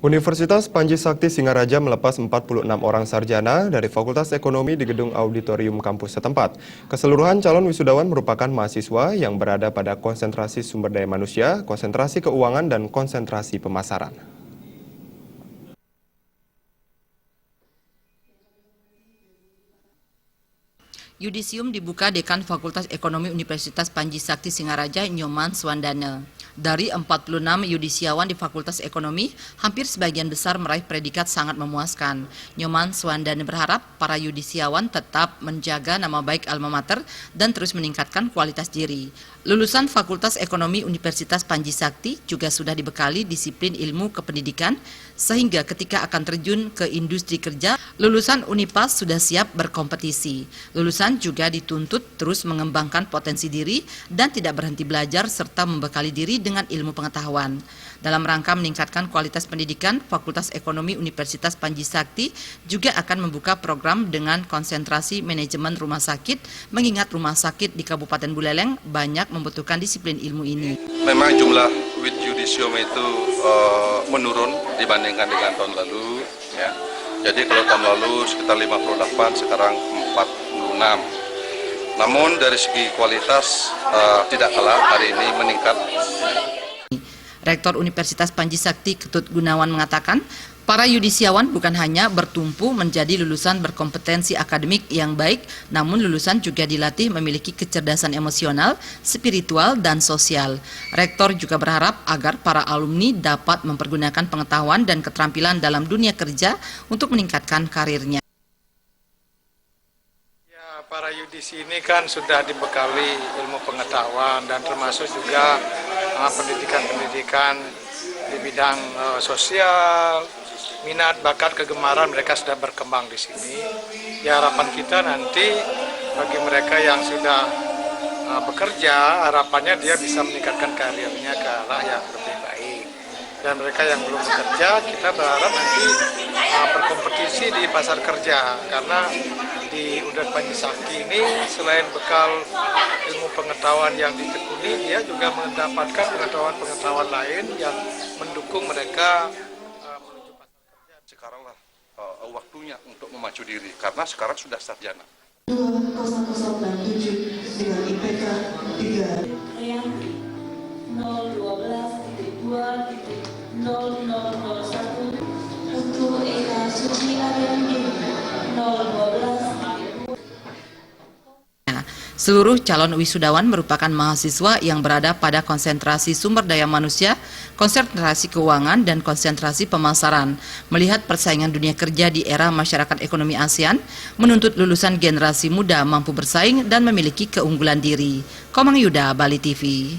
Universitas Panji Sakti Singaraja melepas 46 orang sarjana dari Fakultas Ekonomi di gedung auditorium kampus setempat. Keseluruhan calon wisudawan merupakan mahasiswa yang berada pada konsentrasi sumber daya manusia, konsentrasi keuangan, dan konsentrasi pemasaran. Yudisium dibuka Dekan Fakultas Ekonomi Universitas Panji Sakti Singaraja, Nyoman Swandana. Dari 46 yudisiawan di Fakultas Ekonomi, hampir sebagian besar meraih predikat sangat memuaskan. Nyoman Swandana berharap para yudisiawan tetap menjaga nama baik alma mater dan terus meningkatkan kualitas diri. Lulusan Fakultas Ekonomi Universitas Panji Sakti juga sudah dibekali disiplin ilmu kependidikan, sehingga ketika akan terjun ke industri kerja, lulusan Unipas sudah siap berkompetisi. Lulusan juga dituntut terus mengembangkan potensi diri dan tidak berhenti belajar serta membekali diri dengan ilmu pengetahuan. Dalam rangka meningkatkan kualitas pendidikan, Fakultas Ekonomi Universitas Panji Sakti juga akan membuka program dengan konsentrasi manajemen rumah sakit, mengingat rumah sakit di Kabupaten Buleleng banyak membutuhkan disiplin ilmu ini. Memang jumlah with yudisium itu menurun dibandingkan dengan tahun lalu. Ya. Jadi kalau tahun lalu sekitar 58, sekarang 46. Namun dari segi kualitas tidak kalah hari ini meningkat. Rektor Universitas Panji Sakti Ketut Gunawan mengatakan, para yudisiawan bukan hanya bertumpu menjadi lulusan berkompetensi akademik yang baik, namun lulusan juga dilatih memiliki kecerdasan emosional, spiritual, dan sosial. Rektor juga berharap agar para alumni dapat mempergunakan pengetahuan dan keterampilan dalam dunia kerja untuk meningkatkan karirnya. Para yudisi ini kan sudah dibekali ilmu pengetahuan dan termasuk juga pendidikan-pendidikan di bidang sosial, minat, bakat, kegemaran mereka sudah berkembang di sini. Ya, harapan kita nanti bagi mereka yang sudah bekerja, harapannya dia bisa meningkatkan karirnya ke arah yang lebih baik. Dan mereka yang belum bekerja, kita berharap nanti berkompetisi di pasar kerja, karena di Universitas Panji Sakti ini selain bekal ilmu pengetahuan yang ditekuni, dia juga mendapatkan pengetahuan-pengetahuan lain yang mendukung mereka menuju pasar kerja. Sekaranglah waktunya untuk memacu diri, karena sekarang sudah sarjana. 0007 dengan IPK 3. 012.2.0001 untuk Eka Suci Ariandi 012. Seluruh calon wisudawan merupakan mahasiswa yang berada pada konsentrasi sumber daya manusia, konsentrasi keuangan, dan konsentrasi pemasaran. Melihat persaingan dunia kerja di era masyarakat ekonomi ASEAN, menuntut lulusan generasi muda mampu bersaing dan memiliki keunggulan diri. Komang Yuda, Bali TV.